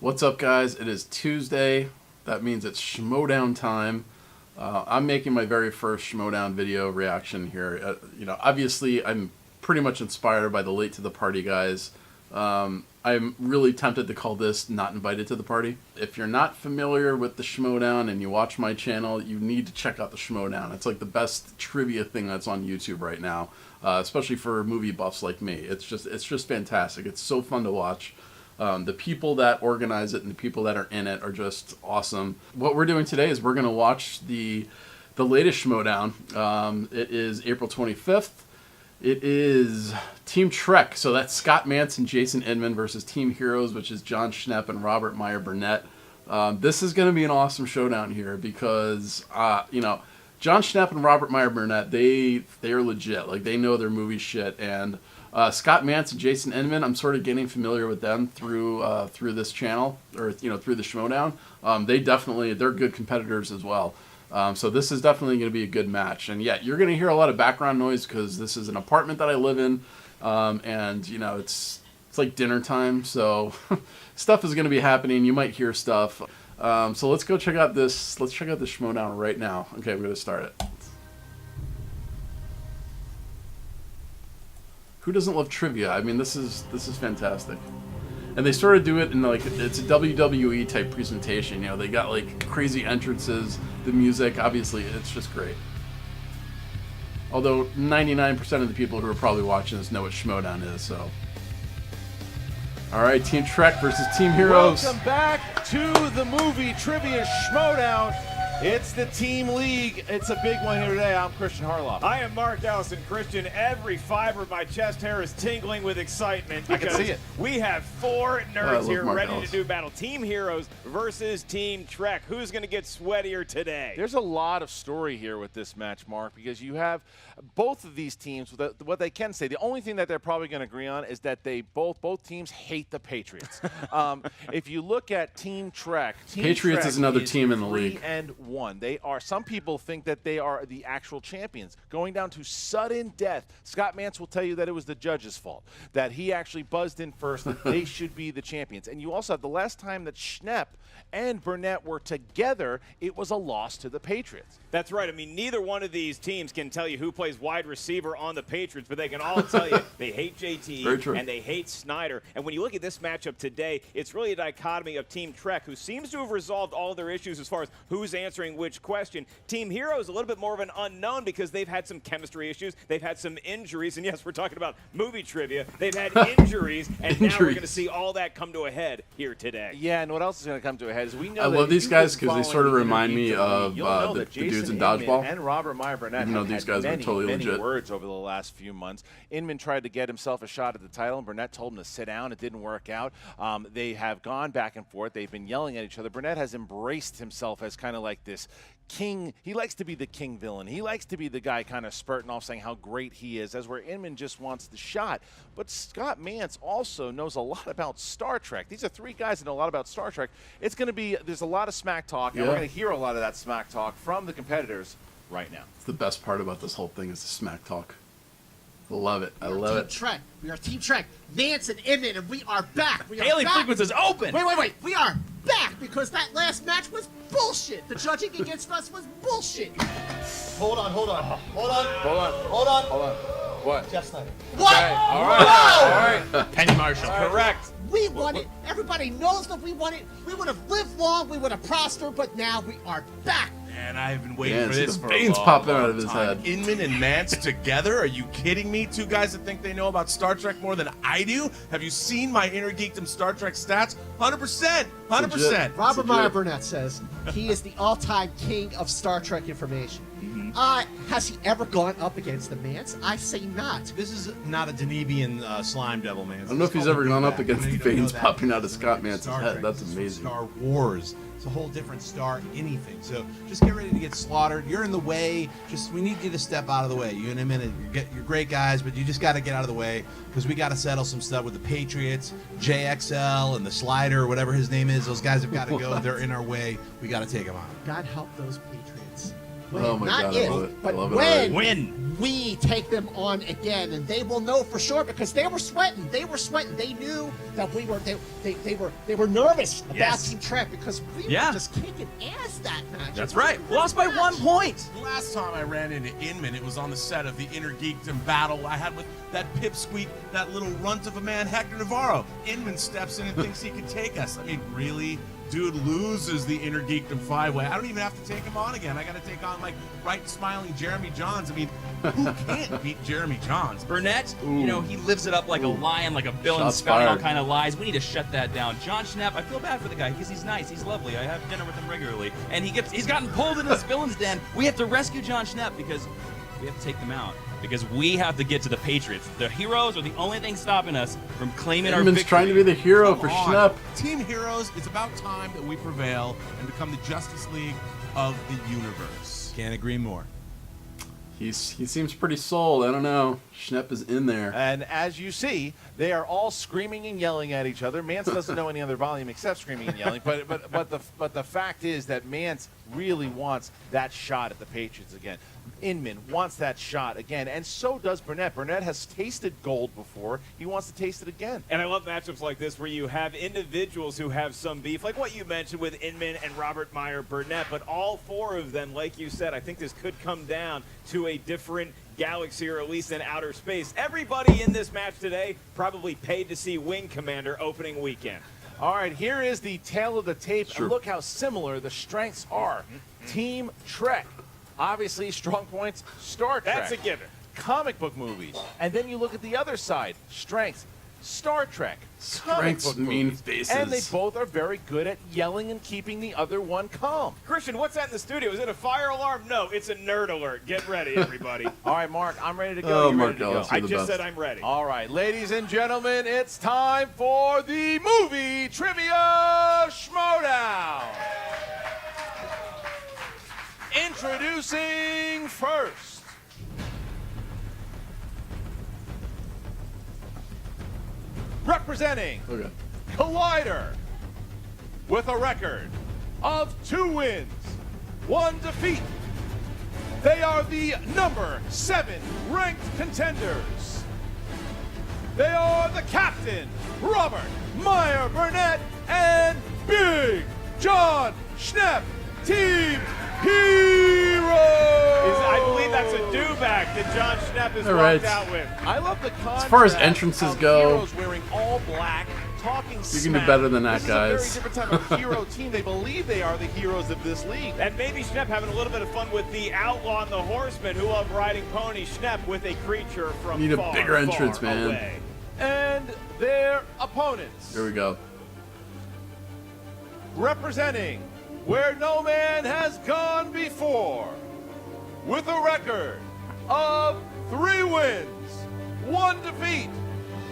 What's up, guys? It is Tuesday. That means it's Schmoedown time. I'm making my very first Schmoedown video reaction here. Obviously, I'm pretty much inspired by the Late to the Party guys. I'm really tempted to call this Not Invited to the Party. If you're not familiar with the Schmoedown and you watch my channel, you need to check out the Schmoedown. It's like the best trivia thing that's on YouTube right now, especially for movie buffs like me. It's just fantastic. It's so fun to watch. The people that organize it and the people that are in it are just awesome. What we're doing today is we're going to watch the latest Schmoedown. It is April 25th. It is Team Trek, so that's Scott Mantz and Jason Inman versus Team Heroes, which is John Schnepp and Robert Meyer Burnett. This is going to be an awesome showdown here because, John Schnepp and Robert Meyer Burnett, they are legit. Like, they know their movie shit. And Scott Mantz and Jason Inman, I'm sort of getting familiar with them through this channel, or through the Schmoedown. They're good competitors as well. So this is definitely going to be a good match. And yeah, you're going to hear a lot of background noise because this is an apartment that I live in, and it's like dinner time, so stuff is going to be happening. You might hear stuff. So let's go check out this. Let's check out the Schmoedown right now. Okay, we're going to start it. Who doesn't love trivia? I mean, this is fantastic. And they sort of do it in it's a WWE type presentation. They got like crazy entrances, the music, obviously it's just great. Although 99% of the people who are probably watching this know what Schmoedown is, so. All right, Team Trek versus Team Heroes. Welcome back to the movie Trivia Schmoedown. It's the Team League. It's a big one here today. I'm Christian Harloff. I am Mark Allison. Christian, every fiber of my chest hair is tingling with excitement. I can see it. We have four nerds here ready Ellis. to do battle. Team Heroes versus Team Trek. Who's going to get sweatier today? There's a lot of story here with this match, Mark, because you have both of these teams. What they can say, the only thing that they're probably going to agree on is that both teams hate the Patriots. If you look at Team Trek, Patriots is another team in the league. 3-1. They are. Some people think that they are the actual champions. Going down to sudden death. Scott Mantz will tell you that it was the judge's fault, that he actually buzzed in first, that they should be the champions. And you also have the last time that Schnepp and Burnett were together, it was a loss to the Patriots. That's right. I mean, neither one of these teams can tell you who plays wide receiver on the Patriots, but they can all tell you they hate JT and they hate Snyder. And when you look at this matchup today, it's really a dichotomy of Team Trek, who seems to have resolved all their issues as far as who's answering which question. Team Heroes, a little bit more of an unknown because they've had some chemistry issues. They've had some injuries. And yes, we're talking about movie trivia. They've had injuries, and now we're going to see all that come to a head here today. Yeah, and what else is going to come to a head is we know I love these guys because they sort of remind me of the dudes in Dodgeball. And Robert Meyer Burnett Even though these guys are totally many legit. words over the last few months. Inman tried to get himself a shot at the title, and Burnett told him to sit down. It didn't work out. They have gone back and forth. They've been yelling at each other. Burnett has embraced himself as kind of like this king. He likes to be the king villain. He likes to be the guy kind of spurting off saying how great he is, as where Inman just wants the shot. But Scott Mantz also knows a lot about Star Trek. These are three guys that know a lot about Star Trek. It's going to be, there's a lot of smack talk, and we're going to hear a lot of that smack talk from the competitors right now. It's the best part about this whole thing is the smack talk. Love it. I love it. Team Trek. We are Team Trek. Mantz and Inman, and we are back. We are Haley back. Frequency is open. Wait. We are back because that last match was bullshit. The judging against us was bullshit. Hold on. What? Jeff Snyder. What? Okay, all right. Whoa! All right. Penny Marshall. Correct. We won it. Everybody knows that we won it. We would have lived long. We would have prospered. But now we are back. And I've been waiting Yeah, for see this the for veins a long, popping out long of his time. head. Inman and Mantz together? Are you kidding me? Two guys that think they know about Star Trek more than I do? Have you seen my Inner Geekdom Star Trek stats? 100%. 100%. Robert Meyer Burnett says he is the all-time king of Star Trek information. Has he ever gone up against the Mantz? I say not. This is not a Danubian slime devil, man. I don't know if he's ever gone up against the veins popping out of Scott Mantz's head. That's amazing. Star Wars. It's a whole different star anything. So just get ready to get slaughtered. You're in the way. We need you to step out of the way. You in a minute. You're great guys, but you just got to get out of the way because we got to settle some stuff with the Patriots, JXL, and the Slider, whatever his name is. Those guys have got to go. They're in our way. We got to take them out. God help those Patriots. when, Oh my not God, I if, love it. I but love it when, already. we take them on again, and they will know for sure because they were sweating. They were sweating. They knew that we were. They were nervous about Team Trek because we were just kicking ass that match. That's right. Lost by 1 point. Last time I ran into Inman, it was on the set of the Inner Geekdom battle I had with that pipsqueak, that little runt of a man, Hector Navarro. Inman steps in and thinks he can take us. I mean, really? Dude loses the Inner Geekdom 5-way. I don't even have to take him on again. I got to take on, like, bright and smiling Jeremy Johns. I mean, who can't beat Jeremy Johns? Burnett, you know, he lives it up like a lion, like a villain, Shots spouting all fired. kind of lies. We need to shut that down. John Schnapp, I feel bad for the guy because he's nice, he's lovely. I have dinner with him regularly, and he's gotten pulled into this villain's den. We have to rescue John Schnapp because we have to take them out. Because we have to get to the Patriots. The heroes are the only thing stopping us from claiming our Edmund's victory. trying to be the hero Come for on. Schnepp. Team Heroes, it's about time that we prevail and become the Justice League of the universe. Can't agree more. He seems pretty sold. I don't know. Schnepp is in there. And as you see, they are all screaming and yelling at each other. Mance doesn't know any other volume except screaming and yelling. But the fact is that Mance really wants that shot at the Patriots again. Inman wants that shot again, and so does Burnett. Burnett has tasted gold before. He wants to taste it again. And I love matchups like this where you have individuals who have some beef, like what you mentioned with Inman and Robert Meyer Burnett, but all four of them, like you said, I think this could come down to a different galaxy or at least in outer space. Everybody in this match today probably paid to see Wing Commander opening weekend. All right, here is the tail of the tape, Sure. and look how similar the strengths are. Team Trek, obviously strong points, Star Trek. That's a given. Comic book movies. And then you look at the other side, strengths, Star Trek. Comic Strengths book mean movies. faces. And they both are very good at yelling and keeping the other one calm. Christian, what's that in the studio? Is it a fire alarm? No, it's a nerd alert. Get ready, everybody. All right, Mark, I'm ready to go. Oh, You Mark ready to Ellis, go? I the just best. said I'm ready. All right, ladies and gentlemen, it's time for the movie trivia Schmoedown. Introducing first, representing Okay. Collider with a record of 2 wins, 1 defeat. They are the number 7 ranked contenders. They are the captain, Robert Meyer Burnett, and Big John Schnepp, Team Hero. I believe that's a do-back that John Schnepp has All walked right. out with. I love the contrast. As far as entrances of go, heroes wearing all black, talking you can do better than that, this guys. Is a very different type of hero team. They believe they are the heroes of this league. And maybe Schnepp having a little bit of fun with the outlaw and the horseman who love riding pony. Schnepp with a creature from Need a far, bigger entrance, far man. away. And their opponents, Here we go. representing where no man has gone before, with a record of 3 wins, 1 defeat.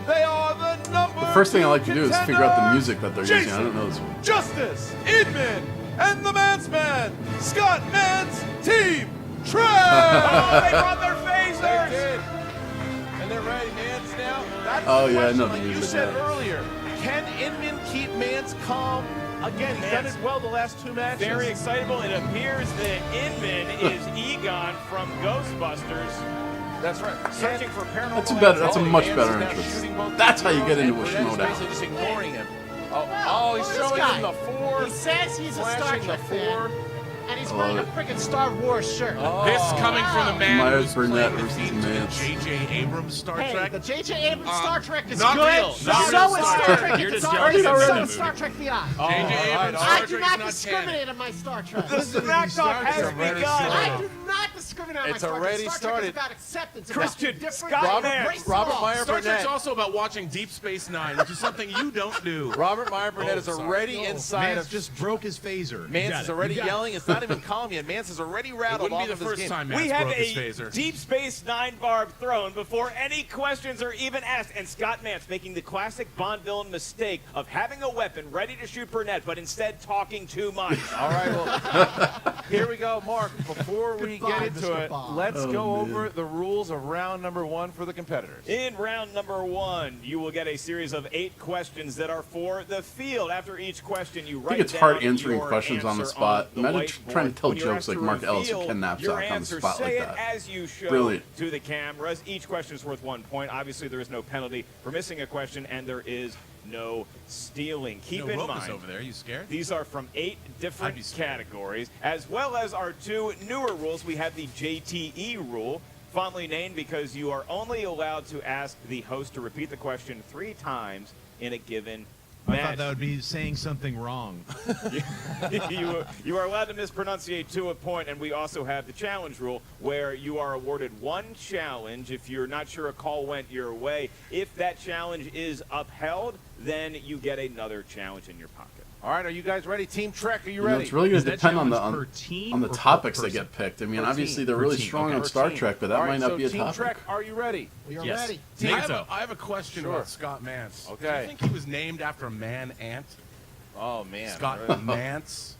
They are the number. The first thing I like to do is figure out the contenders, music that they're using. I Jason don't know this one. Justice, Inman, and the Mance Man, Scott Mance, Team Trek. Oh, they brought their They phasers! did. And they're ready, Mance now. That's Oh, the yeah, I question. know the Like you music said now. earlier, can Inman keep Mance calm? Again, he's done Mance. it well the last 2 matches. Very excitable. It appears that Inman is Egon from Ghostbusters. That's right. Searching for paranormal That's a better- that's a activity. much Mance better is now entrance. shooting both That's how you heroes, get into and a Burnett's Schmoedown. basically just ignoring him. Oh, Well, he's this showing guy. him the 4. He says he's a Star flashing Trek the fan, 4. and he's I wearing a love freaking Star Wars shirt. This coming from the man Myers who's playing Burnett the versus theme to Mance. the J.J. Abrams Star Hey, Trek. the J.J. Abrams Star Trek is not good. real. So Not is real Star Star Trek. You're It's just already judging so the is Star Trek Beyond. J.J. Abrams I Star do Trek not is not discriminate canon. on my Star Trek. The smack talk has begun. I do not discriminate on my It's Star Trek. already Star Trek started. is about acceptance. Christian, about different Scott race Mance, Robert laws. Meyer Star Trek's Burnett. also about watching Deep Space Nine, which is something you don't do. Robert Meyer Burnett is sorry. already inside Mance of just broke his phaser. Mance is already yelling. It's not even calm yet. Mance is already It rattled wouldn't off be the of this first game. time We Mance have broke his a phaser. Deep Space Nine barb thrown before any questions are even asked. And Scott Mance making the classic Bond villain mistake of having a weapon ready to shoot Burnett, but instead talking too much. All right, well, here we go, Mark. Before we get Goodbye, into Mr. it. Bob. Let's go man. over the rules of round number 1 for the competitors. In round number 1, you will get a series of 8 questions that are for the field. After each question, you write I think it's down hard answering your questions on the answer spot. the Imagine whiteboard. trying to tell When you're jokes asked like to Mark Ellis or reveal Ken your Knapsack on the answer, spot say like it that. as you show Brilliant. to the cameras. Each question is worth 1 point. Obviously, there is no penalty for missing a question, and there is no stealing. Keep in Rokas mind, over there. You scared? these are from 8 I'd different be scared. categories, as well as our 2 newer rules. We have the JTE rule, fondly named because you are only allowed to ask the host to repeat the question 3 times in a given I match. thought that would be saying something wrong. you are allowed to mispronunciate to a point, and we also have the challenge rule where you are awarded 1 challenge if you're not sure a call went your way. If that challenge is upheld, then you get another challenge in your pocket. All right, are you guys ready? Team Trek, are you You know, ready? it's really going Is to that depend on the challenge per team on the or per topics that person? get picked. I mean, Per obviously team. they're Per really team. strong Okay. on Per Star team. Trek, but that All might right, not so be a Team topic. Trek, are you ready? We are Yes. ready. I have a question Sure. about Scott Mance. Do Okay. you think he was named after a man-ant? Oh, man. Scott Really? Mance?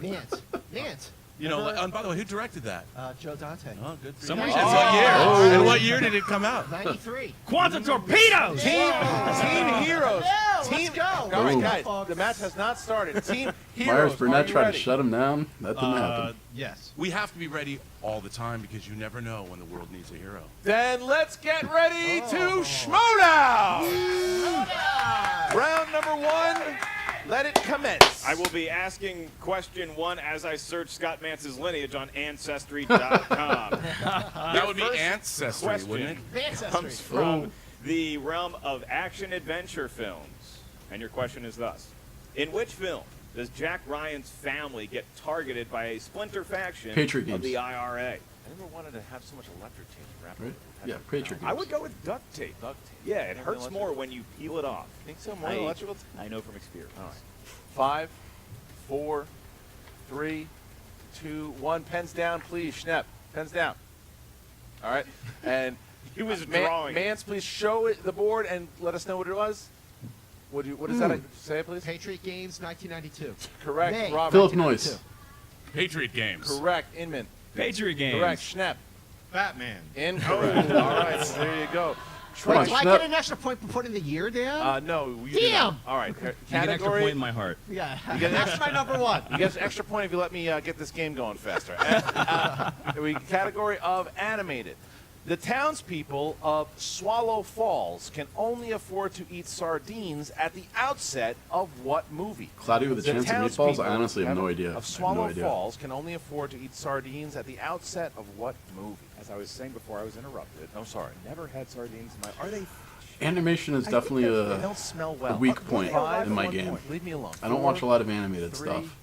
Nance. Nance. You know, and by the way, who directed that? Joe Dante. Oh, good for Someone you. said And so. what year? Oh. And what year did it come out? 93. Quantum torpedoes! Team Heroes. Yeah, let's Team go. All right, Boom. guys, Folks. the match has not started. Team Heroes, Myers are Burnett you tried ready? to shut him down. That didn't happen. Yes. We have to be ready all the time because you never know when the world needs a hero. Then let's get ready to Schmoedown. Round number 1, let it commence. I will be asking question 1 as I search Scott Mance's lineage on Ancestry.com. That would be first ancestry, question wouldn't it? Ancestry. comes from the realm of action-adventure films. And your question is thus. In which film does Jack Ryan's family get targeted by a splinter faction Patriot of Games. the IRA? I never wanted to have so much electric tape wrapped Right? up. Yeah, Patriot I would go with duct tape. Duct tape. Yeah, it More hurts than more when you peel it off. Think so? More I- electrical tape? I know from experience. All right. 5, 4, 3, 2, 1. Pens down, please. Schnepp. Pens down. All right. And He was drawing. Mance, please show it the board and let us know what it was. What is that? Say it, please. Patriot Games, 1992. Correct. May. Robert. Philip 1992. Noyce. Patriot games. Correct. Inman. Patriot games. Correct. Schnepp. Batman. Incorrect. All right. So there you go. Come on, Wait, do I Schnepp. get an extra point for putting the year down? No. You do not. Damn. All right. You get an extra point in my heart. Yeah. get an That's my number 1. You get an extra point if you let me get this game going faster. Category of animated. The townspeople of Swallow Falls can only afford to eat sardines at the outset of what movie? Cloudy with a The Chance of Meatballs? townspeople I honestly have no idea. I Of have Swallow no idea. Falls can only afford to eat sardines at the outset of what movie? As I was saying before, I was interrupted. I'm sorry. Never had sardines in my. Are they? Animation is I definitely think they a. don't smell well. weak They point arrive in at my one game. point. Leave me alone. I don't watch a 4, lot of animated 3, stuff.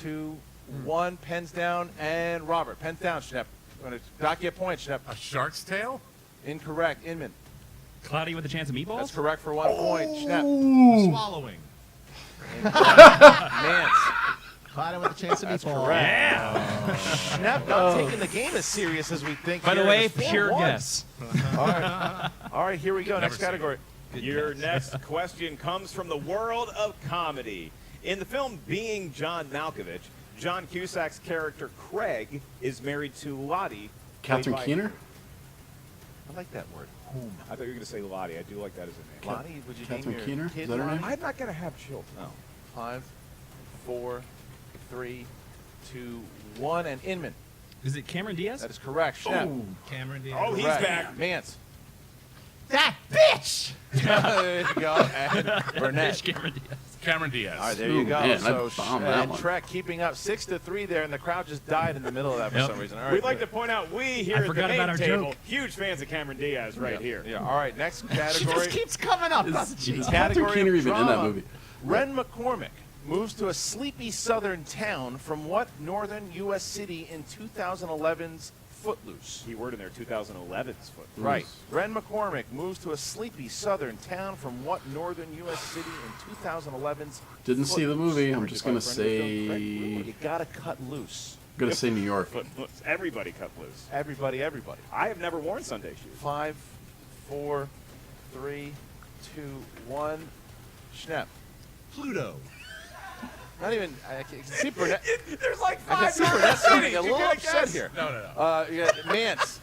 2, 1. Pens down and Robert. Pens down, Schnepp. I'm going to dock you a point, Schnepp. A shark's tail? Incorrect. Inman. Cloudy with a chance of meatballs? That's correct for 1 point. Schnepp. Swallowing. Mance. Clouded with a chance of meatball. Yeah. Schnepp not taking the game as serious as we think. By the here. way, It's 4-1. pure guess. All right, here we go. Next seen it. category. Your next question comes from the world of comedy. In the film Being John Malkovich, John Cusack's character Craig is married to Lottie. Catherine played by- Keener? I like that word. I thought you were going to say Lottie. I do like that as a name. Lonnie, would you Catherine name Keener? your Is kid that her Lonnie? name? I'm not going to have children. No. 5, 4, 3, 2, 1, and Inman. Is it Cameron Diaz? That is correct. Schnepp. Cameron Diaz. Oh, he's Correct. back. Mance. That bitch! There you go. And Burnett. Cameron Diaz. Cameron Diaz. All right, there you Ooh, go. man, I so bombed that and one. Trek keeping up 6-3 there, and the crowd just died in the middle of that for Yep. some reason. All right, We'd like good. to point out we here I at the forgot main about our table, joke. huge fans of Cameron Diaz right here. Yeah. All right. Next She category. just keeps coming up, doesn't she? Is Catherine Category Keener of even in that drama. movie? Ren McCormick moves to a sleepy southern town from what northern U.S. city in 2011's Footloose? Keyword in there, 2011's foot. Right. Ren McCormick moves to a sleepy southern town from what northern U.S. city in 2011's Didn't see the Footloose? movie. I'm just gonna You say. gotta cut loose. Gonna say New York. Footloose. Everybody cut loose. Everybody, everybody. I have never worn Sunday shoes. 5, 4, 3, 2, 1. Schnepp. Pluto. Not even. I can see Burnett. There's like I can 5 see New York Burnett getting cities. a You little gotta upset guess. here. No. You got Mance.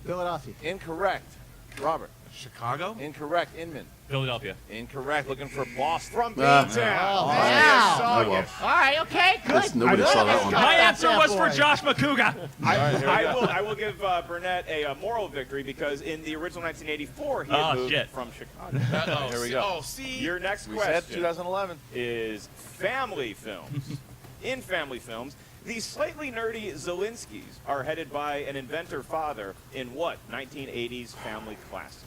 Philadelphia. Incorrect. Robert. Chicago? Incorrect. Inman. Philadelphia. Incorrect. Looking for Boston. From Ah. Beantown. Oh, Wow. Oh, well. All right, okay, good. Guess nobody saw that one. My answer that was boy. for Josh McCouga. I will give Burnett a moral victory because in the original 1984 he had moved shit. from Chicago. Here we go. Oh, see? Your next We said question 2011. is family films. In family films, these slightly nerdy Zelinskis are headed by an inventor father in what 1980s family classic?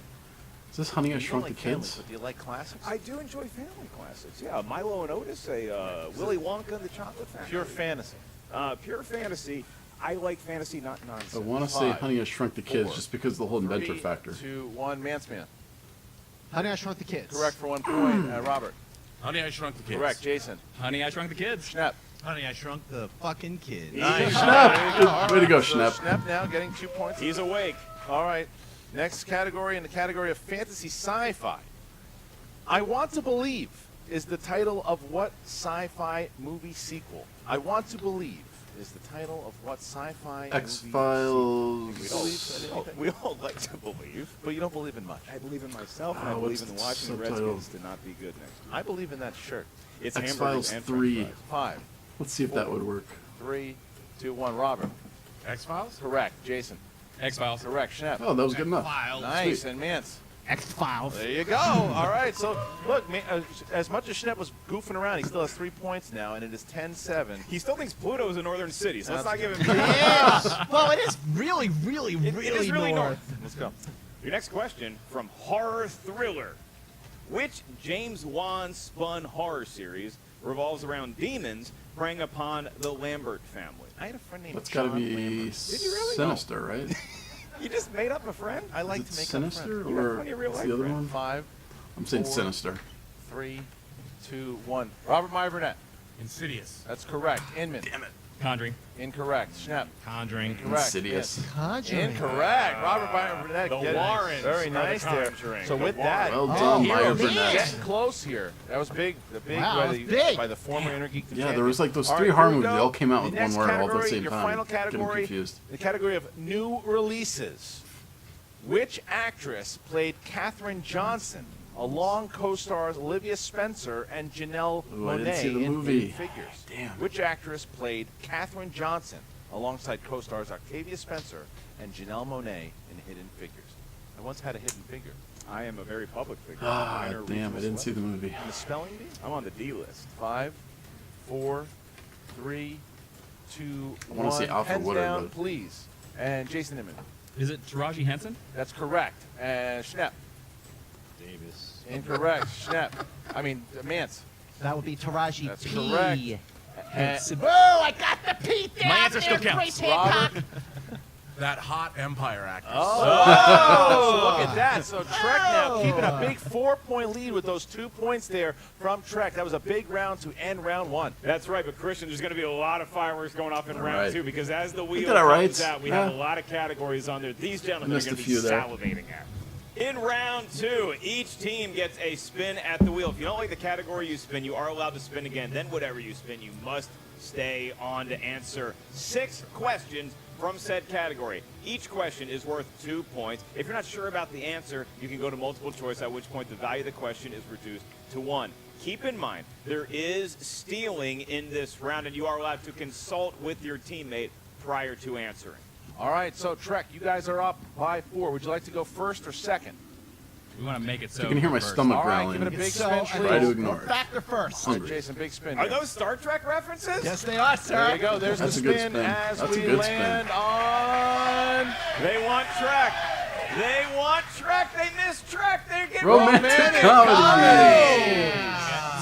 Is this Honey, I You Shrunk don't the like family, Kids? but do you like classics? I do enjoy family classics. Yeah, Milo and Otis, Willy Wonka and the Chocolate Factory. Pure fantasy. Pure fantasy. I like fantasy, not nonsense. I want to say 5, Honey, I Shrunk the Kids 4, just because of the whole inventor 3, factor. 2, 1. Mance. Honey, I Shrunk the Kids. Correct for 1 point. Robert. Honey, I Shrunk the Kids. Correct. Jason. Honey, I Shrunk the Kids. Schnepp. Honey, I Shrunk the fucking kid. Nice. Way to go, So Schnepp. Schnepp now getting 2 points. He's awake. All right. Next category in the category of fantasy sci-fi. I Want to Believe is the title of what sci-fi movie sequel? I Want to Believe is the title of what sci-fi movie X-Files. sequel? We all like to believe. But you don't believe in much. I believe in myself, and I Oh, believe what's in the watching the subtitle? Redskins to not be good next year. I believe in that shirt. It's X-Files hamburgers and 3. French fries. 5, Let's see if that would work. 3, 2, 1. Robert. X-Files? Correct. Jason. X-Files. Correct. Schnepp. Oh, that was good enough. Nice. Sweet. And Mance. X-Files. There you go. All right. So, look, as much as Schnepp was goofing around, he still has 3 points now, and it is 10-7. He still thinks Pluto is a northern city, so let's not give him. Yeah. Well, it is really, really, It really, is really north. north. Let's go. Your next question from Horror Thriller. Which James Wan spun horror series revolves around demons preying upon the Lambert family? I had a friend named That's got to John be Lambert. Did you really? Sinister, right? You just made up a friend? I like Is to it make Sinister up You got or plenty of real what's life the other friends. one? 5, I'm saying 4. Sinister. 3, 2, 1. Robert Meyer Burnett. Insidious. That's correct. Inman. Damn it. Conjuring. Incorrect. Schnepp. Conjuring. Correct. Insidious. Conjuring. Incorrect. Robert Meyer Burnett. The Get it. Warrens Very are the nice there. Conjuring. So The with that, Well Warrens. done, hero Meyer man. Burnett. getting close here. That was big. The big Wow, by that's the big. by the former Intergeek. Yeah, there was like those All 3 right, horror here we movies. They go. all came out with The one next word all at the category, same your time. final Getting category, confused. the category of new releases. Which actress played Katherine Johnson along co-stars Olivia Spencer and Janelle Ooh, I Monáe didn't see the in movie. Hidden Figures? Damn. Which actress played Katherine Johnson alongside co-stars Octavia Spencer and Janelle Monáe in Hidden Figures? I once had a hidden figure. I am a very public figure. Ah, Minor damn, regional I didn't see the celebrity. movie. And the spelling bee? I'm on the D list. 5, 4, 3, 2, I wanna 1. see Alfred Pens Woodard, down, but- please. And Jason Inman. Is it Taraji Henson? That's correct. And Schnepp. Davis. Incorrect. Schnepp. I mean, Mance. That would be Taraji That's P. correct. Henson. Oh, I got the P down My answer there, still counts. Grace Hancock. Robert. That hot Empire actress. Oh, look at that. So Trek now keeping a big 4-point lead with those 2 points there from Trek. That was a big round to end round 1. That's right, but Christian, there's going to be a lot of fireworks going off in round right. 2 because as the wheel did all right. comes out, we have Yeah. a lot of categories on there. These gentlemen are Missed going a to be few there. salivating at. In round 2, each team gets a spin at the wheel. If you don't like the category you spin, you are allowed to spin again. Then whatever you spin, you must stay on to answer 6 questions from said category. Each question is worth 2 points. If you're not sure about the answer, you can go to multiple choice, at which point the value of the question is reduced to 1. Keep in mind, there is stealing in this round, and you are allowed to consult with your teammate prior to answering. All right, so Trek, you guys are up by 4. Would you like to go first or second? We want to make it so. You can hear my first. stomach All right, growling. give it a big So, spin, I please. Try to think ignore it. Factor first. All right, Jason, big spin. Are here. those Star Trek references? Yes, they are, sir. There you go. There's That's the a good spin spin. as That's a we good land on They want Trek. They want Trek. They miss Trek. They're getting Romantic comedy.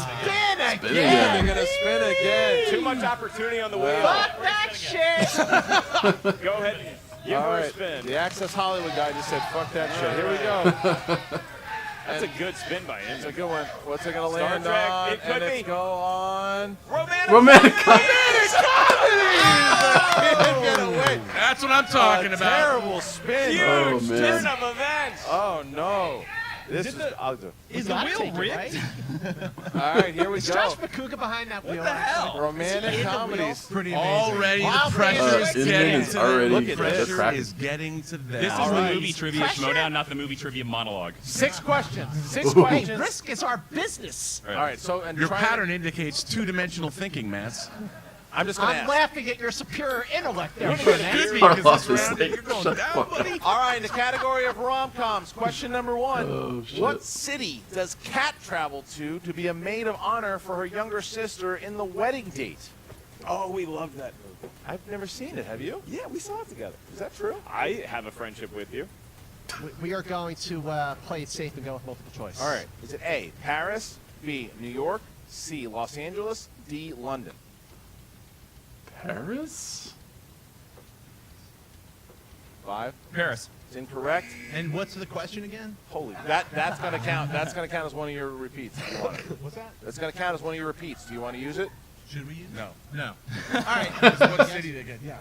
Spin Spin again. They're again. gonna spin again. Too much opportunity on the wheel. Fuck that shit. Go ahead and give All her a right, spin. the Access Hollywood guy just said, "Fuck that shit." Here we go. That's a good spin by It's a him. good one. What's it gonna Star land Trek, on? it could and be. it's go on. Romantic comedy. Get away. That's what I'm talking about. Terrible spin. Huge Oh, man. turn of events. Oh no. I'll do. Is the wheel rigged? All right, here we Is go. Josh McCouga behind that wheel? What the hell? Romantic comedies. Pretty amazing. Already, Wow, the pressure man. is Inman getting is to already them. Look at The this. pressure is getting to them. This is All the right. movie trivia Pressure? Schmoedown, not the movie trivia monologue. 6 questions. 6 Ooh. Hey, questions. risk is our business. All right, so and Your try pattern indicates two-dimensional thinking, Mance. I'm just going to I'm ask. laughing at your superior intellect there, Good Burnett. because this Carlos is round like, you're going shut down, the fuck buddy. All right, in the category of rom-coms, question number 1. Oh, shit. What city does Kat travel to be a maid of honor for her younger sister in the wedding date? Oh, we love that movie. I've never seen it. Have you? Yeah, we saw it together. Is that true? I have a friendship with you. We are going to play it safe and go with multiple choice. All right. Is it A, Paris, B, New York, C, Los Angeles, D, London? Paris? 5. Paris. It's incorrect. And what's the question again? Holy, that's going to count. That's going to count as one of your repeats. If you want it. What's that? That's going to count as one of your repeats. Do you want to use it? Should we use it? No. No. All right. What city they get? Yeah.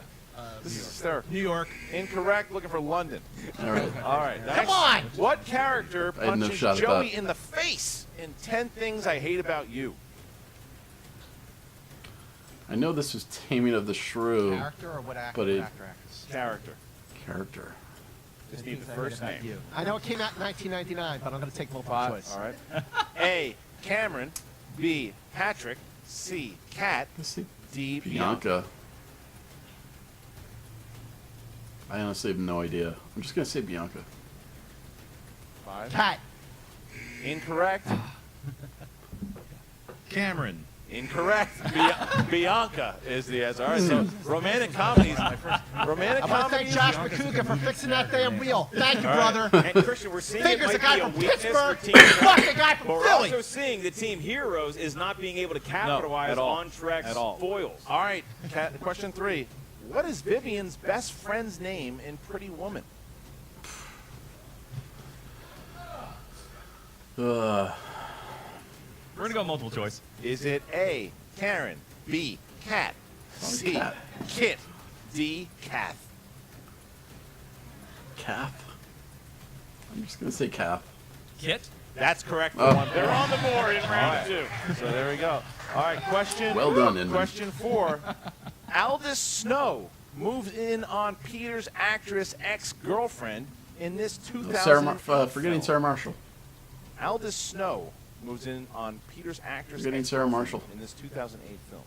This is hysterical. New York. Incorrect. Looking for London. All right. All right. Come on! What character I had no punches shot at Joey that. in the face in 10 Things I Hate About You? I know this was Taming of the Shrew. Character or what actor? But it- What actor, actress? Character. Character. Just need the first name. I know it came out in 1999, but I'm going to take multiple 5. choice. All right. A, Cameron. B, Patrick. C, Kat. D, Bianca. Bianca. I honestly have no idea. I'm just gonna say Bianca. 5. Cat. Incorrect. Cameron. Incorrect. Bianca is the answer. All right, so romantic comedies. Romantic I want to thank comedies. Josh McCouga for fixing that damn wheel. Thank you, All right. brother. And Christian, we're seeing it Fingers a might guy be a from weakness for Pittsburgh. Team Fuck Trek, the guy but from we're Philly. also seeing the Team Heroes is not being able to capitalize at all. on Trek's At all. foils. All right, question 3. What is Vivian's best friend's name in Pretty Woman? We're gonna go multiple choice. Is it A, Karen, B, Kat, C, Kat. Kit, D, Kath? Kath. I'm just gonna say Kath. Kit. That's correct for Oh. 1. They're on the board in round 2. So there we go. All right, question. Well done, Inman. Question 4. Aldous Snow moved in on Peter's actress ex-girlfriend in this 2000. Forgetting Sarah Marshall. Aldous Snow moves in on Peter's actress Forgetting Sarah Marshall. in this 2008 film.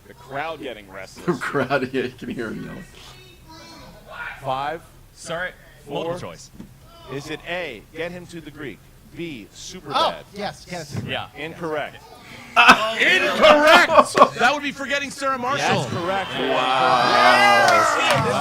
The crowd getting The restless. crowd, yeah, you can hear him yelling. 5. Sorry. 4. Multiple choice. Is it A, Get Him to the Greek? B, Superbad? Oh, yes. Yes. Yeah. Incorrect. Incorrect! That would be forgetting Sarah Marshall. That's correct.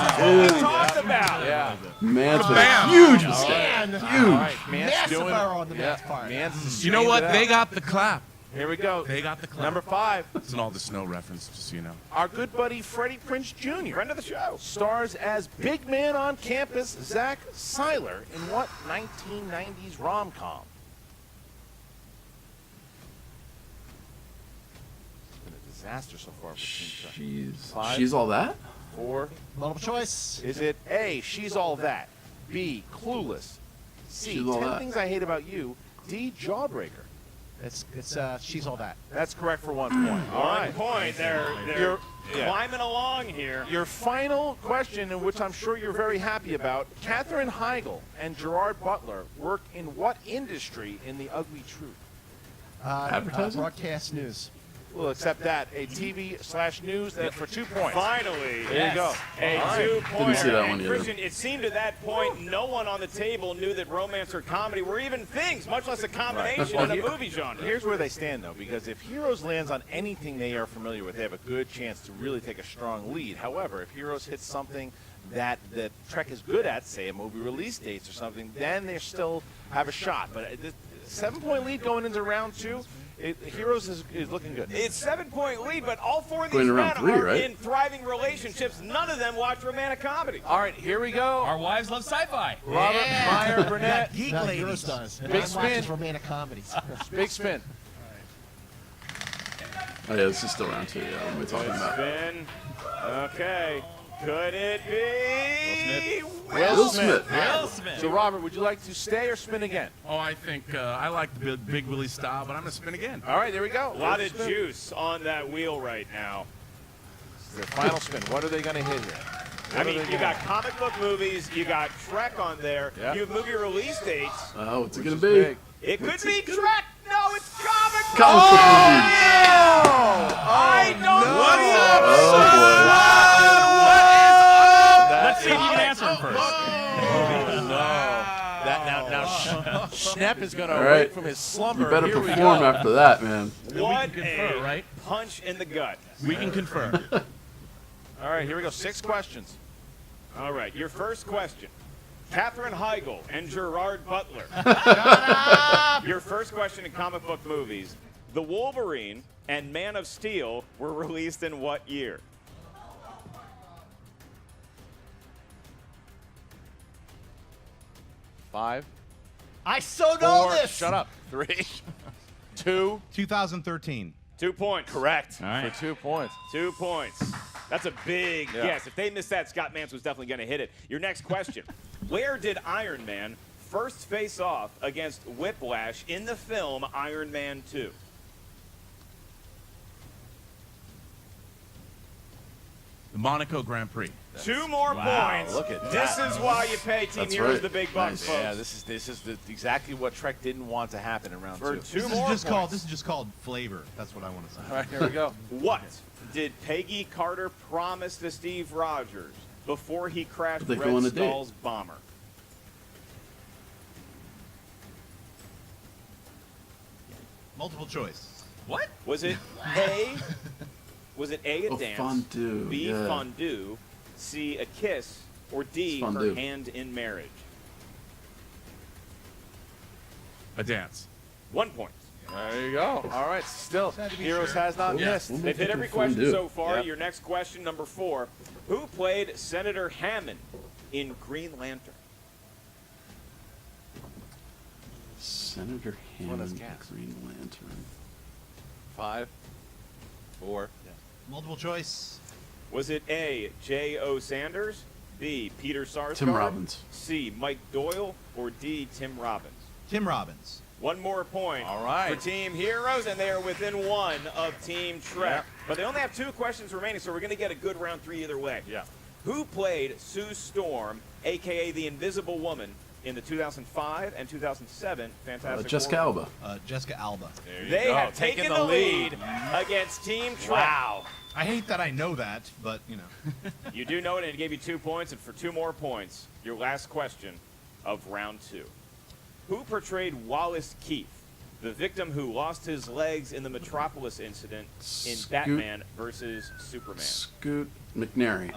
This is what we talked about. Yeah. Man's been a Bam. huge mistake. And All right, Mance massive doing error on the yeah, man's part. Mance You know what? strained it They out. got the clap. Here we go. They got the clap. Number 5. It's an all the snow reference, just so you know. Our good buddy Freddie Prinze Jr. Friend of the show. stars as big man on campus Zach Seiler in what 1990s rom-com? It's been a disaster so far for Team Trek. She's 5. she's all that. 4. Multiple choice. Is it A, She's All That? B, Clueless? C, She's All 10 That. Things I Hate About You? D, Jawbreaker? It's she's all that. That's correct for 1 point. All 1 right. point. They're You're- yeah. climbing along here. Your final question, in which I'm sure you're very happy about, Katherine Heigl and Gerard Butler work in what industry in The Ugly Truth? Advertising? Broadcast news. We'll accept that. A TV/news that for 2 points. Finally. There you go. A All right. 2-pointer. Didn't see that one And either. Christian, it seemed at that point no one on the table knew that romance or comedy were even things, much less a combination in a movie genre. Here's where they stand, though, because if Heroes lands on anything they are familiar with, they have a good chance to really take a strong lead. However, if Heroes hits something that Trek is good at, say a movie release dates or something, then they still have a shot. But the 7-point lead going into round 2, Heroes is looking good. It's 7-point lead, but all 4 of Going these to men round 3, are right? in thriving relationships. None of them watch romantic comedy. All right, here we go. Our wives love sci-fi. Robert Meyer Burnett. Geek No, ladies. yours does. Big Mine spin. watches romantic comedies. Big spin. Oh yeah, this is still round 2. Yeah, what am I talking about? Spin. Okay. Could it be Will Smith. Will Smith. So, Robert, would you like to stay or spin again? Oh, I think I like the Big Willie style, but I'm going to spin again. All right, there we go. A lot of juice on that wheel right now. Their final spin. What are they going to hit here? I mean, you got comic book movies, you got Trek on there, Yeah. you have movie release dates. Oh, what's it Which gonna is be? big. It could be Trek. No, it's comic book. Comic book movies. I don't Let's see if you can answer him first. Now, Schnepp is going to All right. wake from his slumber. You better Here we perform go. after that, man. What We can confer, a right? punch in the gut. We can confer. All right, here we go. 6 questions. All right, your first question. Katherine Heigl and Gerard Butler. Your first question in comic book movies. The Wolverine and Man of Steel were released in what year? Five. I so know Four. this. Shut up. 3, 2. 2013. 2 points. Correct. All right. For 2 points. 2 points. That's a big Yeah. guess. If they missed that, Scott Mance was definitely going to hit it. Your next question. Where did Iron Man first face off against Whiplash in the film Iron Man 2? The Monaco Grand Prix. 2 more Wow, points. look at This that. is why you pay Team That's Heroes right. the big bucks, Nice. folks. Yeah, this is exactly what Trek didn't want to happen in round For 2. 2 This more is points. just called flavor. That's what I want to say. All right, here we go. What did Peggy Carter promise to Steve Rogers before he crashed They go Red on a date. Skull's bomber? Multiple choice. What? Was it A? Was it A, a Oh, dance? fondue, B, yeah. fondue. C, a kiss. Or D, It's fondue. her hand in marriage? A dance. 1 point. There you go. All right, still, Heroes has not Yeah. missed. They've hit every question Fondue. so far. Yep. Your next question, number 4. Who played Senator Hammond in Green Lantern? Senator One is Hammond, gas. Green Lantern. 5, 4. Multiple choice. Was it A, J.O. Sanders, B, Peter Sarsgaard, Tim Robbins. C, Mike Doyle, or D, Tim Robbins? Tim Robbins. 1 more point All right. for Team Heroes, and they are within 1 of Team Trek. Yep. But they only have 2 questions remaining, so we're going to get a good round 3 either way. Yeah. Who played Sue Storm, a.k.a. the Invisible Woman, in the 2005 and 2007 Fantastic Jessica Four? Alba. Jessica Alba. There you They go. have taken the lead against Team Trek. Wow. I hate that I know that, but you know. You do know it, and it gave you 2 points, and for 2 more points, your last question of round 2. Who portrayed Wallace Keith, the victim who lost his legs in the Metropolis incident in Batman versus Superman? Scoot McNairy.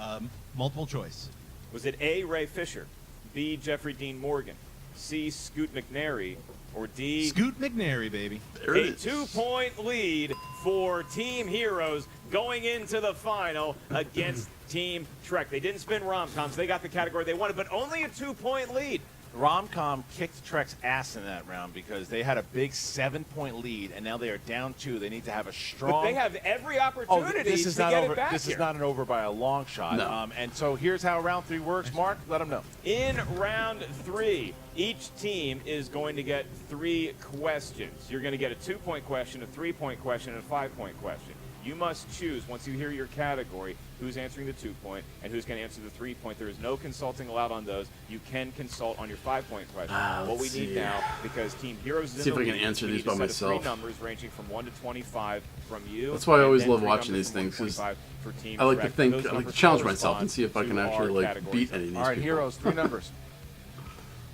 Multiple choice. Was it A, Ray Fisher, B, Jeffrey Dean Morgan, C, Scoot McNairy, or D, Scoot McNairy, baby. There it a is. 2-point lead for Team Heroes going into the final against Team Trek? They didn't spin rom-coms. They got the category they wanted, but only a 2-point lead. Romcom kicked Trek's ass in that round because they had a big 7-point lead, and now they are down 2. They need to have a strong. But they have every Oh, opportunity this is to not get over. it back This here. is not an over by a long shot. No. And so here's how round 3 works. Mark, let them know. In round 3, each team is going to get 3 questions. You're going to get a 2-point question, a 3-point question, and a 5-point question. You must choose, once you hear your category, who's answering the 2-point and who's going to answer the 3-point. There is no consulting allowed on those. You can consult on your 5-point question. What we let's need see. now, because Team Heroes is See in if the I can lead, answer we these need to by set of 3 myself. numbers ranging from 1 to 25 from you. That's why I and always then love 3 watching numbers these from things, 'cause 1 to 25 for Team I like to Trek. think, Those I like to numbers challenge myself and correspond see if I can to actually our like categories. beat any of these All right, people. Heroes, 3 numbers.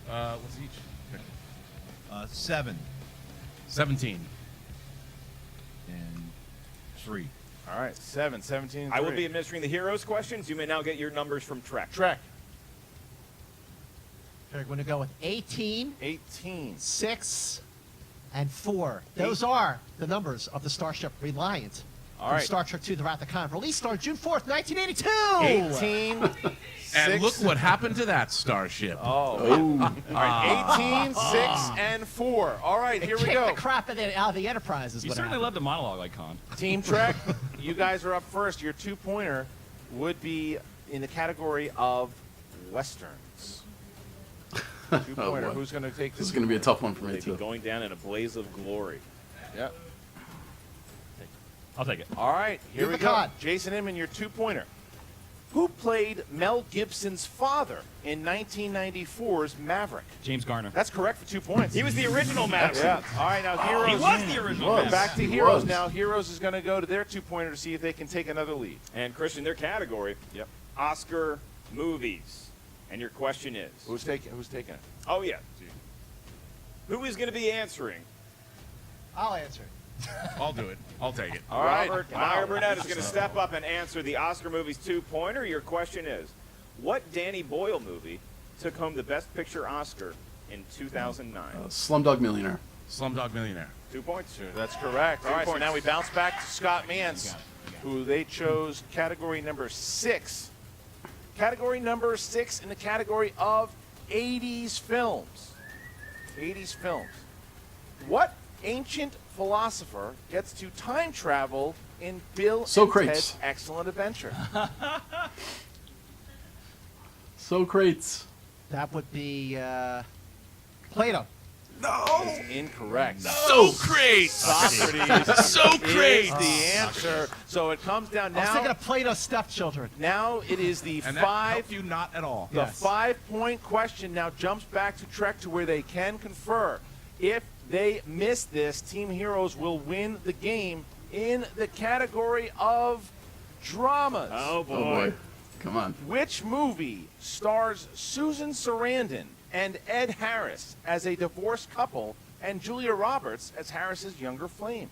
What's each? 7 17. and 3. All right, 7, 17, and I will 3. be administering the Heroes questions. You may now get your numbers from Trek. Trek, We're going to go with 18, 18. 6, and 4. Those are the numbers of the Starship Reliant. All from right. Star Trek II, The Wrath of Khan. Released on June 4th, 1982. 18. And 6. look what happened to that starship. Oh. Oh, All right, 18, 6, and 4. All right, It here we kicked go. the crap out of the Enterprise is You what certainly happened. love to monologue like Khan. Team Trek, you guys are up first. Your 2-pointer would be in the category of westerns. Two-pointer. boy. Who's going to take This is going to be a tough one for me, They'd be too. going down in a blaze of glory. Yep. I'll take it. All right, here Give we the go. card. Jason Inman, your two-pointer. Who played Mel Gibson's father in 1994's Maverick? James Garner. That's correct for 2 points. He was the original Maverick. Yeah. All right, now Heroes. He was the original. was. Maverick. Back to He Heroes was. now. Heroes is going to go to their two-pointer to see if they can take another lead. And Christian, their category, Yep. Oscar movies. And your question is, Who's taking it? oh yeah, who is going to be answering? I'll answer it. I'll do it. I'll take it. All right. Robert Meyer Burnett is going to step up and answer the Oscar movies two-pointer. Your question is, what Danny Boyle movie took home the Best Picture Oscar in 2009? Slumdog Millionaire. Slumdog Millionaire. 2 points. That's correct. All right, so points. now we bounce back to Scott Mance, who they chose category number 6. Category number 6 in the category of 80s films. 80s films. What ancient philosopher gets to time travel in Bill and Socrates. Ted's Excellent Adventure? Socrates. That would be Plato. That's incorrect. Socrates. Socrates Socrates. is the answer. So it comes down I was thinking now. of Plato's stepchildren. Now it is the And that five. helped you not at all. The Yes. 5-point question now jumps back to Trek to where they can confer. If they miss this, Team Heroes will win the game in the category of dramas. Oh Oh, boy. boy. Come on. Which movie stars Susan Sarandon and Ed Harris as a divorced couple and Julia Roberts as Harris's younger flame?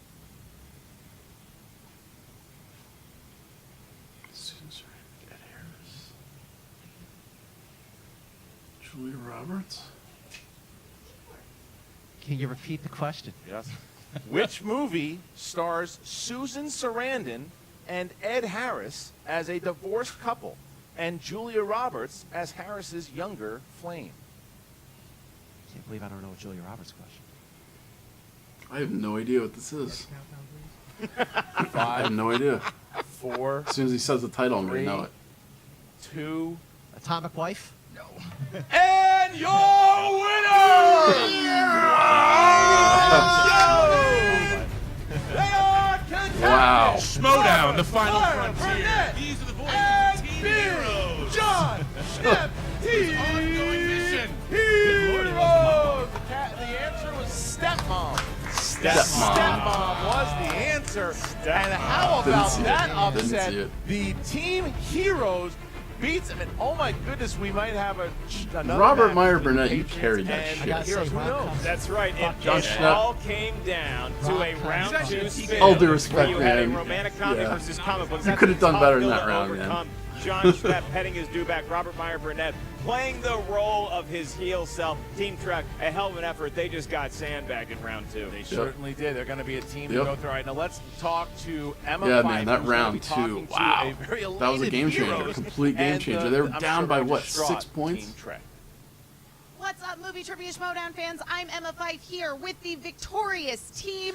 Susan Sarandon, Ed Harris. Julia Roberts. Can you repeat the question? Yes. Which movie stars Susan Sarandon and Ed Harris as a divorced couple and Julia Roberts as Harris's younger flame? I can't believe I don't know Julia Roberts' question. I have no idea what this is. I 5, have no idea. 4, As soon as he says the title, I'm going to know 3, it. 2, Atomic Wife? and your winner! Wow. Schmoedown, the final frontier. Burnett, These are the voices of Team Heroes. John Schnepp, His ongoing mission. Heroes! The answer was stepmom. Stepmom was the answer. And how Didn't about see it. that Didn't see upset? it. The Team Heroes beats them. And oh my goodness, we might have another Robert match Meyer between Burnett, you Patriots carried that and shit. gotta Heroes. say, Who Rob knows? Cousins. That's right. John It Schnepp. all came down to a Rob round Cousins. 2 spin. All due respect, where you had a man. romantic comedy Yeah. versus comic books. You That's could have a done tough better in hill that to round, man. overcome. John Schnepp heading his due back. Robert Meyer Burnett playing the role of his heel self. Team Trek, a hell of an effort. They just got sandbagged in round 2. They certainly did. They're going to be a team to Yep. go through. All right, now let's talk to Emma Yeah, Pfeiffer, man, that who's gonna round be talking two. to Wow. a very That was a elated game changer. Heroes Complete game and changer. They were I'm down sure by, very what, distraught 6 points? Team Trek. What's up, Movie Trivia Schmoedown fans? I'm Emma Fife here with the victorious team.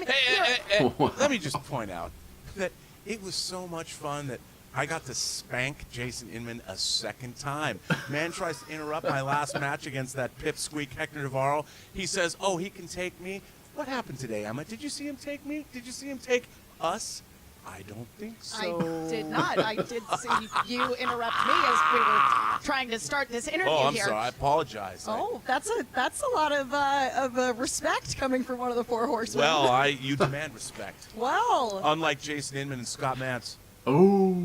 Let me just point out that it was so much fun that I got to spank Jason Inman a second time. Man tries to interrupt my last match against that pipsqueak Hector Navarro. He says, oh, he can take me. What happened today, Emma? Did you see him take me? Did you see him take us? I don't think so. I did not. I did see you interrupt me as we were trying to start this interview Oh, I'm here. sorry. I apologize. Oh, that's a lot of respect coming from one of the four horsemen. Well, you demand respect. Well. Unlike Jason Inman and Scott Mance. Oh,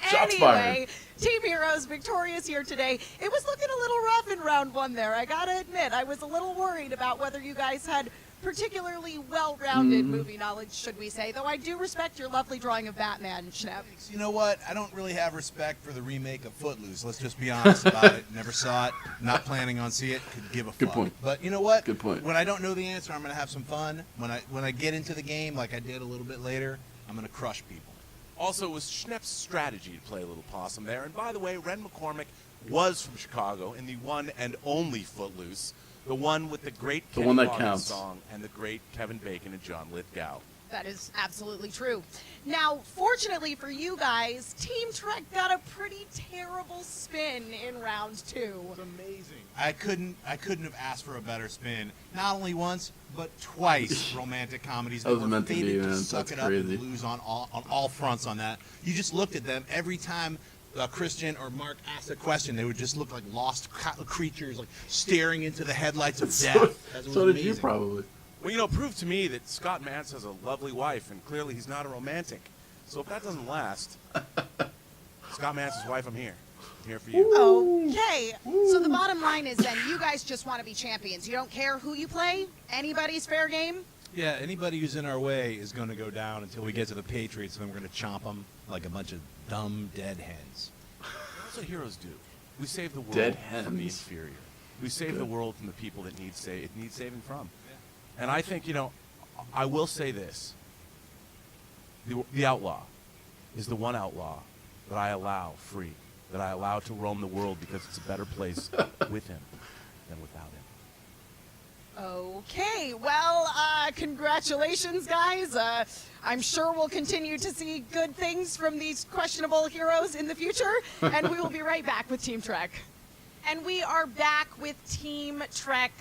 shots Anyway, fired. Team Heroes victorious here today. It was looking a little rough in round 1 there. I gotta admit, I was a little worried about whether you guys had particularly well-rounded movie knowledge, should we say, though I do respect your lovely drawing of Batman, Schnepp. You know what? I don't really have respect for the remake of Footloose. Let's just be honest about it. Never saw it. Not planning on seeing it. Could give a fuck. Good point. But you know what? Good point. When I don't know the answer, I'm going to have some fun. When I get into the game, like I did a little bit later, I'm going to crush people. Also, it was Schnepp's strategy to play a little possum there. And by the way, Ren McCormick was from Chicago in the one and only Footloose, the one with the great The Kenny one that Loggins counts. song and the great Kevin Bacon and John Lithgow. That is absolutely true. Now, fortunately for you guys, Team Trek got a pretty terrible spin in round 2. It's amazing. I couldn't have asked for a better spin. Not only once, but twice. Romantic comedies That was were meant to be, fated man. suck That's it up crazy. and lose on all fronts on that. You just looked at them every time. Christian or Mark asked a question, they would just look like lost creatures, like staring into the headlights of death. So did you probably. Well, you know, prove to me that Scott Mantz has a lovely wife, and clearly he's not a romantic. So if that doesn't last, Scott Mantz's wife, I'm here. I'm here for you. Okay, so the bottom line is then you guys just want to be champions. You don't care who you play? Anybody's fair game? Yeah, anybody who's in our way is going to go down until we get to the Patriots, and then we're going to chomp them like a bunch of dumb, dead hens. That's what heroes do. We save the world Dead from the hens. inferior. We save the world from the people that it needs saving from. And I think, you know, I will say this. The outlaw is the one outlaw that I allow free, that I allow to roam the world because it's a better place with him than without him. Okay, well, congratulations, guys. I'm sure we'll continue to see good things from these questionable heroes in the future, and we will be right back with Team Trek. And we are back with Team Trek.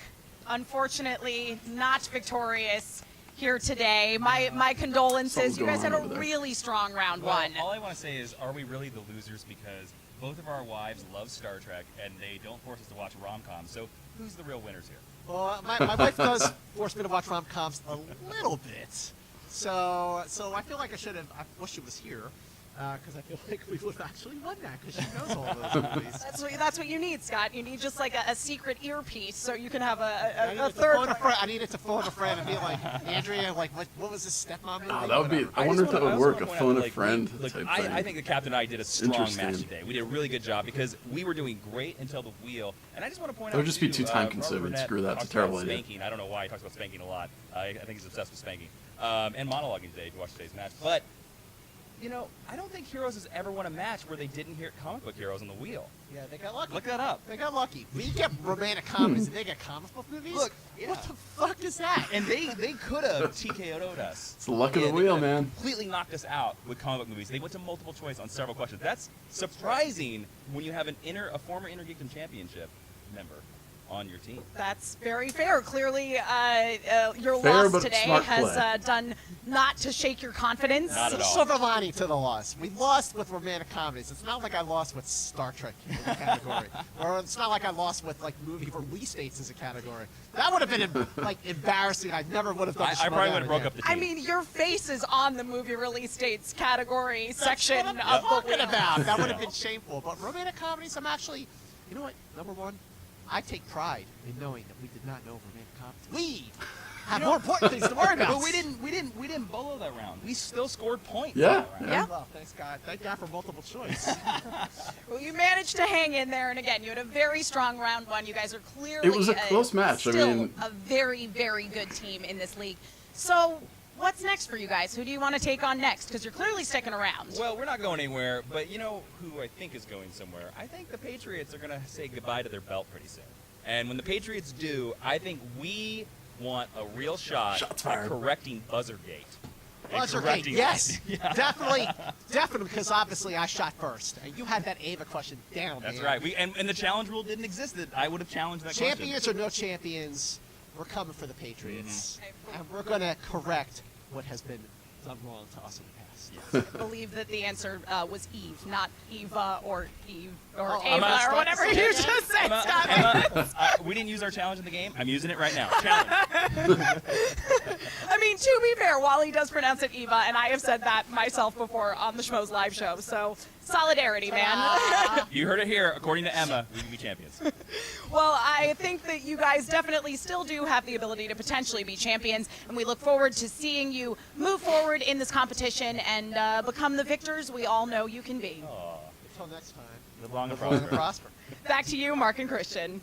Unfortunately, not victorious here today. My condolences. Something's You guys had going a on over there. really strong round Well, one. all I want to say is, are we really the losers because both of our wives love Star Trek and they don't force us to watch rom-coms? So who's the real winners here? Well, my wife does force me to watch rom-coms a little bit. So I feel like I wish she was here, because I feel like we would have actually won that, because she knows all those movies. That's what you need, Scott. You need just like a secret earpiece so you can have I a needed to third. phone a friend. I needed to phone a friend and be like, Andrea, like, what was this stepmom movie? Oh, that would be. Whatever. I wonder if that would work. A I just phone wanna a point out, friend like, type I thing. think the captain and I did a strong Interesting. match today. We did a really good job because we were doing great until the wheel. And I just want to point That out would just be too, too time Robert consuming. Burnett Screw that. It's a talks terrible about idea. spanking. I don't know why he talks about spanking a lot. I think he's obsessed with spanking. And monologuing today if you watch today's match. But, you know, I don't think Heroes has ever won a match where they didn't hear comic book heroes on the wheel. Yeah, they got lucky. Look that up. They got lucky. We get romantic comedies, and they get comic book movies? Look, yeah. What the fuck is that? And they could have TKO'd us. It's the luck of the They wheel, could've man. Completely knocked us out with comic book movies. They went to multiple choice on several questions. That's surprising when you have a former Intergeekdom Championship member on your team. That's very fair. Clearly, your Fair, loss but today smart has play. done not to shake your confidence. Not at all. Silver lining to the loss. We lost with romantic comedies. It's not like I lost with Star Trek in the category, or it's not like I lost with like movie release dates as a category. That would have been like embarrassing. I never would have done. I probably would have broke up the team. I mean, your face is on the movie release dates category section That's what of I'm the talking wheel. about. That would have been shameful. But romantic comedies, I'm actually, you know what? Number one, I take pride in knowing that we did not know romantic comedies. We have more important things to worry about. But we didn't bolo that round. We still scored points. Yeah, that round. Yeah. Well, thanks God. Thank God for multiple choice. Well, you managed to hang in there, and again, you had a very strong round one. You guys are clearly It was a close match. I Still mean- a very, very good team in this league. So, what's next for you guys? Who do you want to take on next? Because you're clearly sticking around. Well, we're not going anywhere, but you know who I think is going somewhere? I think the Patriots are going to say goodbye to their belt pretty soon. And when the Patriots do, I think we want a real shot Shots at fired. correcting Buzzergate. And Buzzergate, correcting yes, us. Yeah. definitely, because obviously I shot first, and you had that Ava question down. That's man. right. And the challenge rule didn't exist. That I would have challenged that Champions or no champions, we're coming for the Patriots, Mm-hmm. and we're gonna correct what has been done wrong to us in the past. I believe that the answer was Eve, not Eva or Eve or Oh, Ava Emma, or whatever you just said, Emma, Scott. Emma, we didn't use our challenge in the game. I'm using it right now. Challenge. I mean, to be fair, Wally does pronounce it Eva, and I have said that myself before on the Schmoes live show. So, solidarity, man. You heard it here. According to Emma, we can be champions. Well, I think that you guys definitely still do have the ability to potentially be champions, and we look forward to seeing you move forward in this competition and become the victors we all know you can be. Until next time, Live long and live long and prosper. prosper. Back to you, Mark and Christian.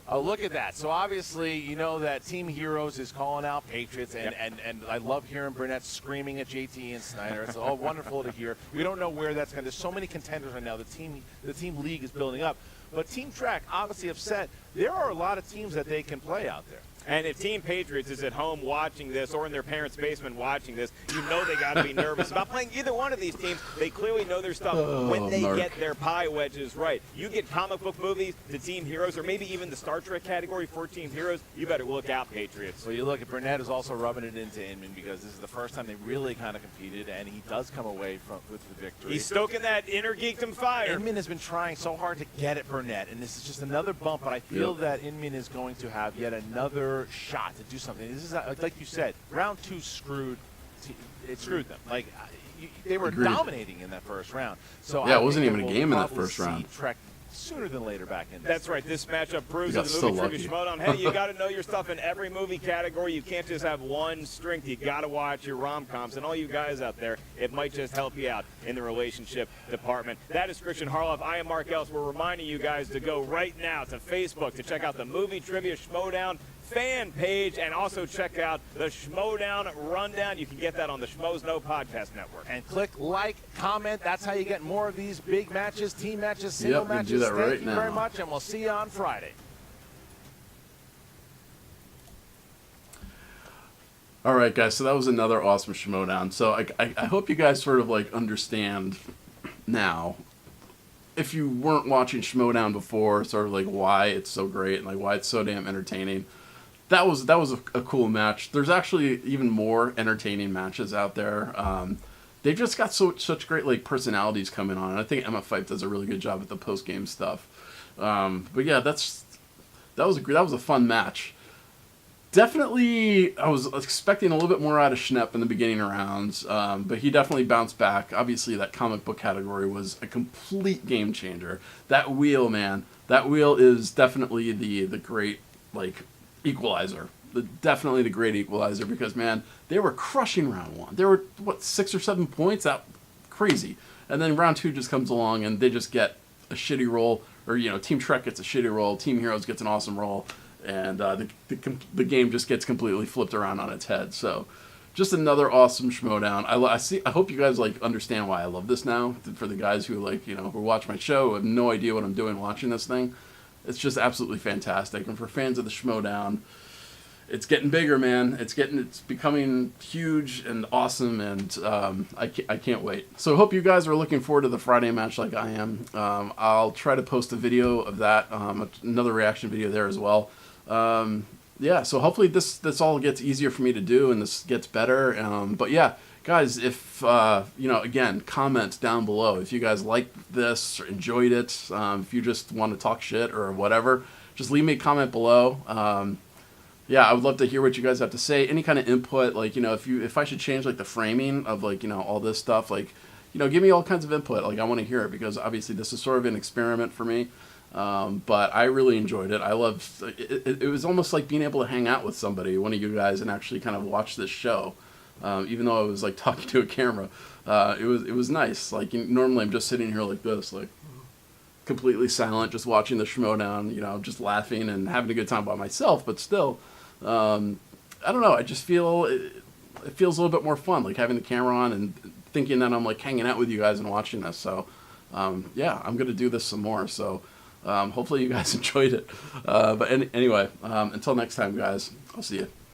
Oh, look at that. So obviously, you know that Team Heroes is calling out Patriots, and I love hearing Burnett screaming at JT and Snyder. It's all wonderful to hear. We don't know where that's going. There's so many contenders right now. The team league is building up. But Team Trek obviously have said there are a lot of teams that they can play out there. And if Team Patriots is at home watching this or in their parents' basement watching this, you know they got to be nervous about playing either one of these teams. They clearly know their stuff when they Mark. get their pie wedges right. You get comic book movies to Team Heroes, or maybe even the Star Trek category for Team Heroes, you better look out, Patriots. Well, you look at Burnett is also rubbing it into Inman because this is the first time they really kind of competed, and he does come away with the victory. He's stoking that inner geekdom fire. Inman has been trying so hard to get at Burnett, and this is just another bump, but I feel that Inman is going to have yet another shot to do something. This is, like you said, round 2 screwed them. Like, they were dominating in that first round. So yeah, it wasn't even a game in that first see round. Trek sooner than later back in. That's right. This matchup proves You that got the movie so trivia lucky. Schmoedown, hey, you got to know your stuff in every movie category. You can't just have one strength. You got to watch your rom-coms. And all you guys out there, it might just help you out in the relationship department. That is Christian Harloff. I am Mark Ellis. We're reminding you guys to go right now to Facebook to check out the movie trivia Schmoedown fan page, and also check out the Schmoedown Rundown. You can get that on the Schmoes Know Podcast Network. And click like, comment. That's how you get more of these big matches, team matches, single Yep, you matches. do that Thank right you now. very much, and we'll see you on Friday. All right, guys. So that was another awesome Schmoedown. So I hope you guys sort of like understand now. If you weren't watching Schmoedown before, sort of like why it's so great and like why it's so damn entertaining. That was a cool match. There's actually even more entertaining matches out there. They've just got such great like personalities coming on. And I think Emma Fife does a really good job at the post game stuff. But yeah, that was a fun match. Definitely, I was expecting a little bit more out of Schnepp in the beginning rounds, but he definitely bounced back. Obviously, that comic book category was a complete game changer. That wheel, man, that wheel is definitely the great like equalizer. Definitely the great equalizer because man, they were crushing round 1. They were 6 or 7 points out, crazy, and then round 2 just comes along and they just get a shitty roll, or Team Trek gets a shitty roll, Team Heroes gets an awesome roll. And the game just gets completely flipped around on its head. So, just another awesome Schmoedown. I hope you guys like understand why I love this now. For the guys who who watch my show, have no idea what I'm doing watching this thing. It's just absolutely fantastic. And for fans of the Schmoedown, it's getting bigger, man. It's becoming huge and awesome, and I can't wait. So I hope you guys are looking forward to the Friday match like I am. I'll try to post a video of that, another reaction video there as well. Yeah, so hopefully this all gets easier for me to do and this gets better. But yeah, guys, if again, comment down below if you guys liked this or enjoyed it. If you just want to talk shit or whatever, just leave me a comment below. Yeah, I would love to hear what you guys have to say. Any kind of input, like if I should change like the framing of like all this stuff, like give me all kinds of input. Like I want to hear it because obviously this is sort of an experiment for me. But I really enjoyed it. I loved it. It was almost like being able to hang out with somebody, one of you guys, and actually kind of watch this show. Even though I was like talking to a camera, it was nice. Like normally I'm just sitting here like this, like completely silent, just watching the Schmoedown, just laughing and having a good time by myself. But still, I don't know. I just feel it feels a little bit more fun, like having the camera on and thinking that I'm like hanging out with you guys and watching this. So, yeah, I'm gonna do this some more. So. Hopefully you guys enjoyed it. But anyway, until next time, guys, I'll see you.